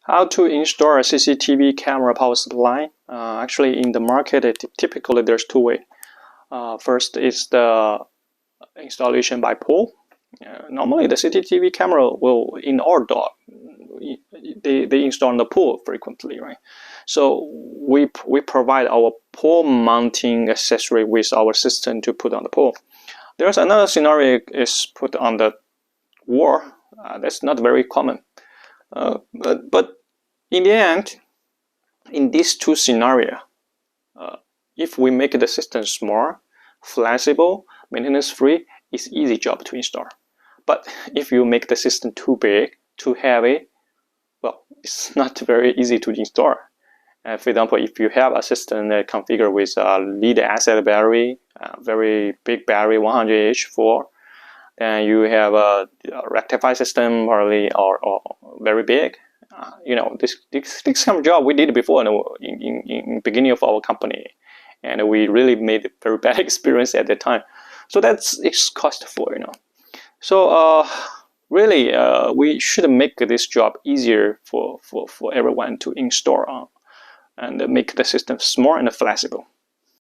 How to install a CCTV camera power supply? Actually, in the market, typically there's two ways. First is the installation by pull. Normally, the CCTV camera will in outdoor. They install on the pole frequently, right? So we provide our pole mounting accessory with our system to put on the pole. There's another scenario is put on the wall. That's not very common. But in the end, in these two scenarios, if we make the system small, flexible, maintenance-free, it's easy job to install. But if you make the system too big, too heavy, well, it's not very easy to install. For example, if you have a system that configured with a lead-acid battery, very big battery, 100H4, and you have a rectifier system probably or very big, you know, this kind of job we did before in beginning of our company, and we really made a very bad experience at that time. So it's costful, you know. So really, we should make this job easier for everyone to install on, and make the system small and flexible.